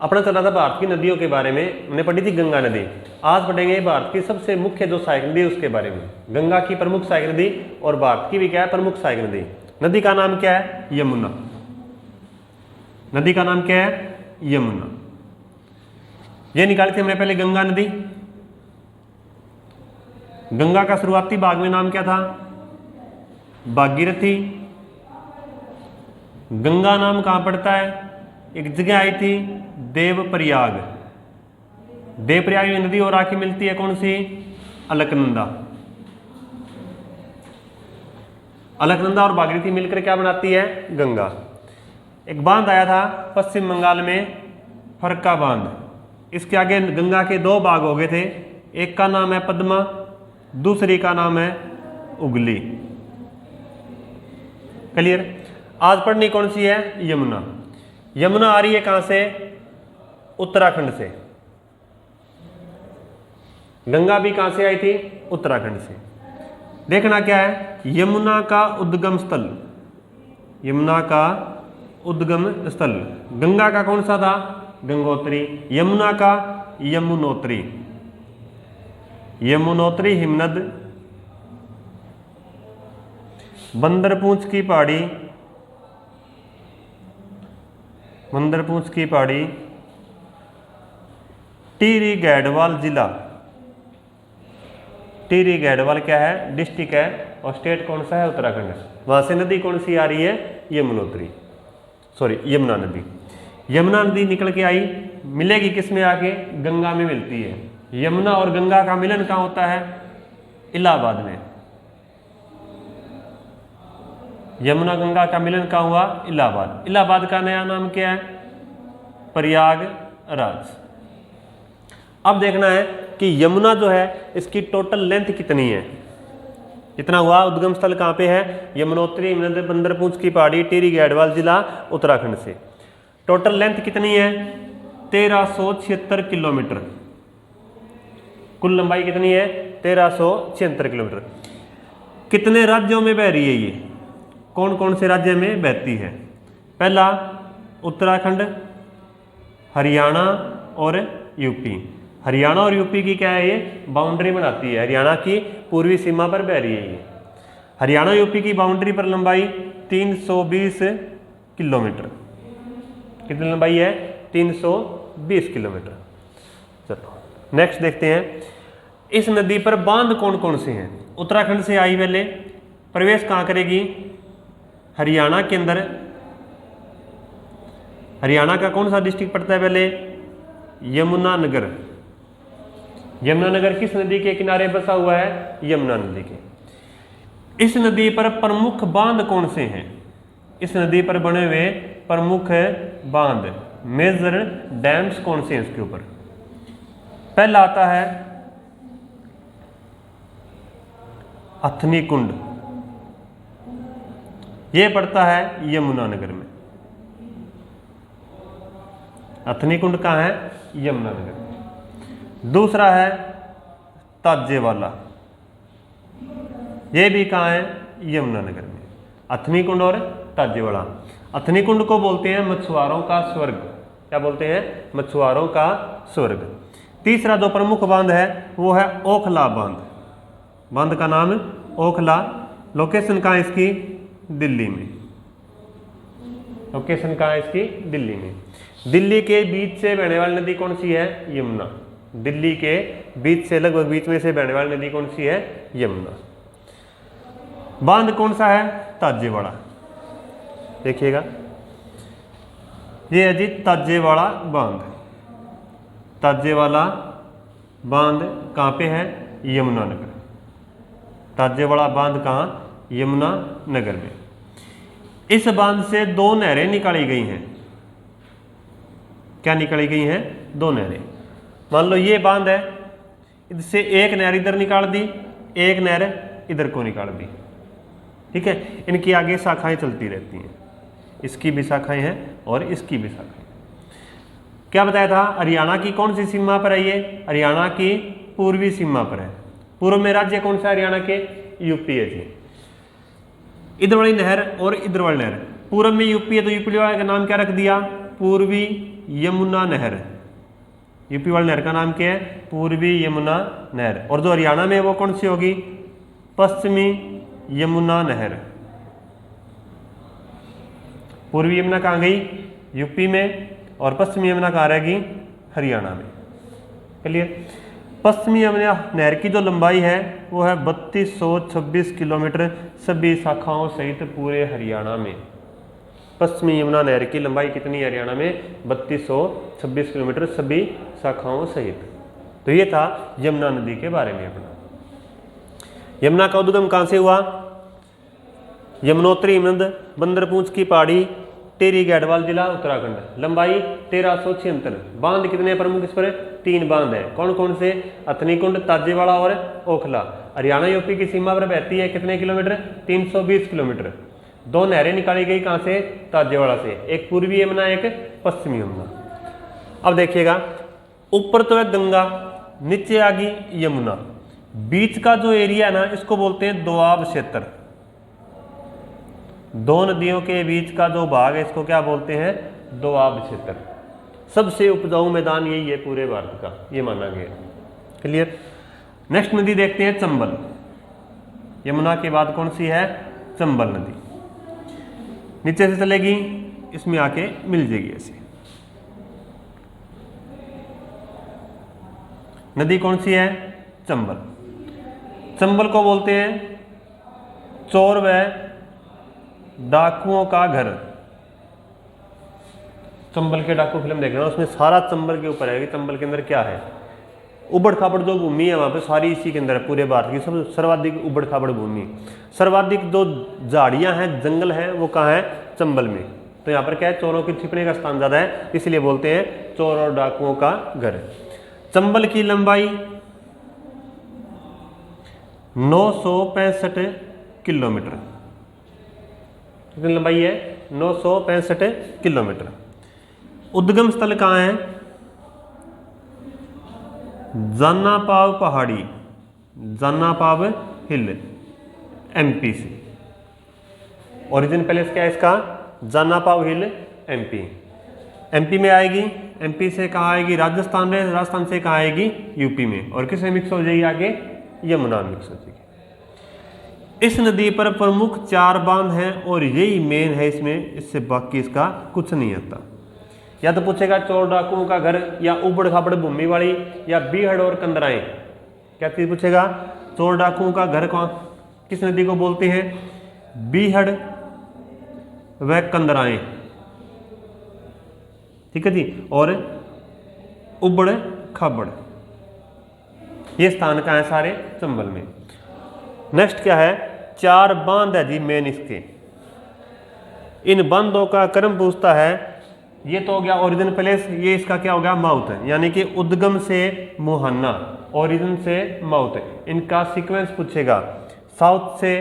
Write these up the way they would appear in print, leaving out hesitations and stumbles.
अपना चल रहा था भारत की नदियों के बारे में, हमने पढ़ी थी गंगा नदी। आज पढ़ेंगे भारत की सबसे मुख्य जो सहायक नदी उसके बारे में। गंगा की प्रमुख सहायक नदी और भारत की भी क्या है प्रमुख सहायक नदी। नदी का नाम क्या है? यमुना। नदी का नाम क्या है? यमुना। ये निकाली थी हमने पहले गंगा नदी। गंगा का शुरुआती भाग में नाम क्या था? भागीरथी। गंगा नाम कहां पड़ता है? एक जगह आई थी देवप्रयाग। देवप्रयाग में नदी और आके मिलती है कौन सी? अलकनंदा। अलकनंदा और भागीरथी मिलकर क्या बनाती है? गंगा। एक बांध आया था पश्चिम बंगाल में, फरक्का बांध। इसके आगे गंगा के दो भाग हो गए थे, एक का नाम है पद्मा, दूसरी का नाम है उगली। क्लियर? आज पढ़नी कौन सी है? यमुना। यमुना आ रही है कहां से? उत्तराखंड से। गंगा भी कहां से आई थी? उत्तराखंड से। देखना क्या है? यमुना का उद्गम स्थल। यमुना का उद्गम स्थल गंगा का कौन सा था? गंगोत्री। यमुना का यमुनोत्री। यमुनोत्री हिमनद, बंदरपूंछ की पहाड़ी, बंदरपूंछ की पहाड़ी, टिहरी गैढ़वाल जिला। टिहरी गैढ़वाल क्या है? डिस्ट्रिक्ट है, और स्टेट कौन सा है? उत्तराखंड। वहां से नदी कौन सी आ रही है? यमुनोत्री, सॉरी यमुना नदी। यमुना नदी निकल के आई, मिलेगी किस में आके? गंगा में मिलती है। यमुना और गंगा का मिलन कहां होता है? इलाहाबाद में। यमुना गंगा का मिलन कहां हुआ? इलाहाबाद। इलाहाबाद का नया नाम क्या है? प्रयागराज। अब देखना है कि यमुना जो है इसकी टोटल लेंथ कितनी है। कितना हुआ? उद्गम स्थल कहां पे है? यमुनोत्री, बंदरपूंछ की पहाड़ी, टिहरी गैढ़वाल जिला, उत्तराखंड से। टोटल लेंथ कितनी है? 1376 किलोमीटर। कुल लंबाई कितनी है? 1376 किलोमीटर। कितने राज्यों में बह रही है ये? कौन कौन से राज्य में बहती है? पहला उत्तराखंड, हरियाणा और यूपी। हरियाणा और यूपी की क्या है? ये बाउंड्री बनाती है। हरियाणा की पूर्वी सीमा पर बह रही है ये। हरियाणा यूपी की बाउंड्री पर लंबाई 320 किलोमीटर। कितनी लंबाई है? 320 किलोमीटर। चलो नेक्स्ट देखते हैं, इस नदी पर बांध कौन कौन से हैं? उत्तराखंड से आई पहले, प्रवेश कहां करेगी? हरियाणा के अंदर। हरियाणा का कौन सा डिस्ट्रिक्ट पड़ता है पहले? यमुनानगर। यमुनानगर किस नदी के किनारे बसा हुआ है? यमुना नदी के। इस नदी पर प्रमुख बांध कौन से हैं? इस नदी पर बने हुए प्रमुख बांध, मेजर डैम्स कौन से हैं इसके ऊपर? पहला आता है हथनी कुंड। यह पड़ता है यमुनानगर में। हथनी कुंड कहां है? यमुनानगर में। दूसरा है ताजेवाला। यह भी कहां है? यमुनानगर में। हथनी कुंड और ताजेवाला। हथनी कुंड को बोलते हैं मछुआरों का स्वर्ग। क्या बोलते हैं? मछुआरों का स्वर्ग। तीसरा जो प्रमुख बांध है वो है ओखला बांध। बांध का नाम ओखला। लोकेशन कहां है इसकी? दिल्ली में। लोकेशन कहां है इसकी? दिल्ली में। दिल्ली के बीच से बहने वाली नदी कौन सी है? यमुना। दिल्ली के बीच से लगभग बीच में से बहने वाली नदी कौन सी है? यमुना। बांध कौन सा है? ताजेवाड़ा। देखिएगा, ये है जी ताजेवाड़ा बांध। ताजेवाला बांध कहां पे है? यमुनानगर। ताजेवाड़ा बांध कहां? यमुनानगर में। इस बांध से दो नहरें निकाली गई हैं। क्या निकाली गई हैं? दो नहरें। मान लो ये बांध है, इससे एक नहर इधर निकाल दी, एक नहर इधर को निकाल दी। ठीक है, इनकी आगे शाखाएं चलती रहती हैं। इसकी भी शाखाएं हैं और इसकी भी शाखाएं। क्या बताया था? हरियाणा की कौन सी सीमा पर है ये? हरियाणा की पूर्वी सीमा पर है। पूर्व में राज्य कौन सा? हरियाणा के यूपी है जी। इधर वाली नहर और इधर वाली नहर, पूर्व में यूपी है तो यूपी वाले का नाम क्या रख दिया? पूर्वी यमुना नहर, यूपी वाली नहर का नाम क्या है? पूर्वी यमुना नहर। और जो हरियाणा में वो कौन सी होगी? पश्चिमी यमुना नहर। पूर्वी यमुना कहाँ गई? यूपी में। और पश्चिमी यमुना कहाँ रहेगी? हरियाणा में। क्लियर? पश्चिमी यमुना नहर की जो लंबाई है वो है 3226 किलोमीटर सभी शाखाओं सहित पूरे हरियाणा में। पश्चिमी यमुना नहर की लंबाई कितनी है हरियाणा में? 3226 किलोमीटर सभी शाखाओं सहित। तो ये था यमुना नदी के बारे में अपना। यमुना का उद्गम कहाँ से हुआ? यमुनोत्री हिमनद बंदरपूंछ की पहाड़ी, टेरी गैढ़वाल जिला उत्तराखंड। लंबाई 1376। बांध कितने प्रमुख इस पर? 3 बांध है। कौन कौन से? अथनीकुंड, ताजेवाड़ा और ओखला। हरियाणा यूपी की सीमा पर बहती है कितने किलोमीटर? 320 किलोमीटर। 2 नहरें निकाली गई कहाँ से? ताजेवाड़ा से, एक पूर्वी यमुना एक पश्चिमी यमुना। अब देखिएगा, ऊपर तो है गंगा, नीचे आ गई यमुना, बीच का जो एरिया है ना इसको बोलते हैं दोआब क्षेत्र। 2 नदियों के बीच का जो भाग है इसको क्या बोलते हैं? दोआब क्षेत्र। सबसे उपजाऊ मैदान यही है पूरे भारत का, ये माना गया। क्लियर? नेक्स्ट नदी देखते हैं चंबल। यमुना के बाद कौन सी है? चंबल नदी। नीचे से चलेगी, इसमें आके मिल जाएगी ऐसे। नदी कौन सी है? चंबल। चंबल को बोलते हैं चोर व डाकुओं का घर। चंबल के डाकू फिल्म देखना, उसमें सारा चंबल के ऊपर है कि चंबल के अंदर क्या है। उबड़ खाबड़ जो भूमि है वहां पे सारी इसी के अंदर है, पूरे भारत की सब सर्वाधिक उबड़ खाबड़ भूमि। सर्वाधिक जो झाड़ियां हैं, जंगल हैं, वो कहाँ है? चंबल में। तो यहाँ पर क्या है? चोरों के छिपने का स्थान ज्यादा है, इसलिए बोलते हैं चोर और डाकुओं का घर। चंबल की लंबाई 965 किलोमीटर। कितनी लंबाई है? 965 किलोमीटर। उद्गम स्थल कहाँ है? जानापाव पहाड़ी, जानापाव हिल, एमपी से। ओरिजिन पैलेस क्या है इसका? जानापाव हिल, एमपी। एमपी में आएगी, एमपी से कहाँ आएगी? राजस्थान में, राजस्थान से कहाँ आएगी? यूपी में। और किसमें मिक्स हो जाएगी आगे? यमुना मिक्स हो जाएगी। इस नदी पर प्रमुख 4 बांध हैं और यही मेन है इसमें, इससे बाकी इसका कुछ नहीं आता। या तो पूछेगा चोर डाकुओं का घर, या उबड़ खाबड़ भूमि वाली, या बीहड़ और कंदराएं। क्या चीज पूछेगा? चोर डाकुओं का घर कौन किस नदी को बोलते हैं? बीहड़ व कंदराएं। ठीक है जी। और उबड़ खाबड़, ये स्थान कहाँ है? सारे चंबल में। नेक्स्ट क्या है? 4 बांध है जी मेन इसके। इन बांधों का क्रम पूछता है। ये तो हो गया ओरिजिन प्लेस, ये इसका क्या हो गया? माउथ है, यानी कि उद्गम से मुहाना, ओरिजिन से माउथ। इनका सीक्वेंस पूछेगा, साउथ से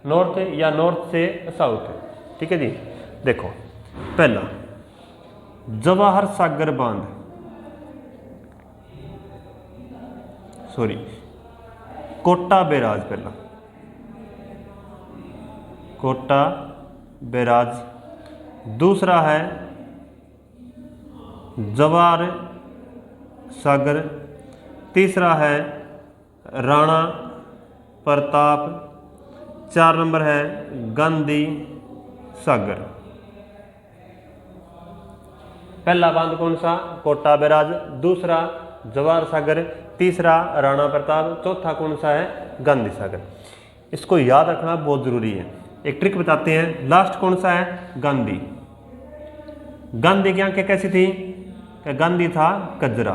नॉर्थ या नॉर्थ से साउथ। ठीक है जी। देखो, पहला जवाहर सागर बांध, सॉरी कोटा बैराज। पहला कोटा बैराज। दूसरा है जवाहर सागर। तीसरा है राणा प्रताप। 4 नंबर है गांधी सागर। पहला बांध कौन सा? कोटा बैराज। दूसरा जवाहर सागर। तीसरा राणा प्रताप। चौथा कौन सा है? गांधी सागर। इसको याद रखना बहुत जरूरी है। एक ट्रिक बताते हैं। लास्ट कौन सा है? गांधी। गांधी की आंखें कैसी थी? गांधी था कजरा।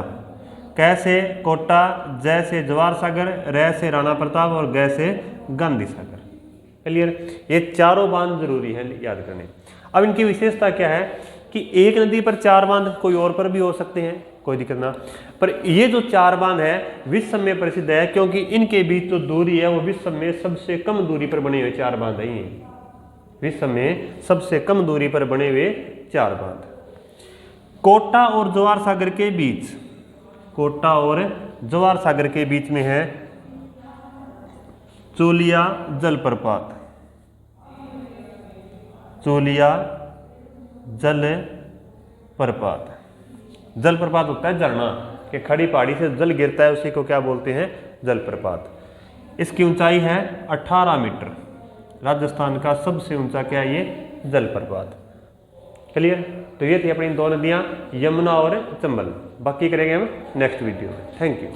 कैसे? कोटा, जैसे जवाहर सागर, रै से राणा प्रताप और गै से गांधी सागर। क्लियर? ये चारों बांध जरूरी है याद करने। अब इनकी विशेषता क्या है कि एक नदी पर 4 बांध, कोई और पर भी हो सकते हैं, कोई दिक्कत ना, पर ये जो 4 बांध है विश्व में प्रसिद्ध है, क्योंकि इनके बीच जो दूरी है वो विश्व में सबसे कम दूरी पर बने हुए 4 बांध है। ये विश्व में सबसे कम दूरी पर बने हुए 4 बांध। कोटा और जवाहर सागर के बीच, कोटा और जवाहर सागर के बीच में है चोलिया जलप्रपात। चोलिया जल प्रपात। जलप्रपात होता है झरना, कि खड़ी पहाड़ी से जल गिरता है, उसी को क्या बोलते हैं, जलप्रपात। इसकी ऊंचाई है 18 मीटर। राजस्थान का सबसे ऊंचा क्या है, ये जलप्रपात। क्लियर। तो ये थी अपनी दो नदियां, यमुना और चंबल। बाकी करेंगे हम नेक्स्ट वीडियो में। Thank you.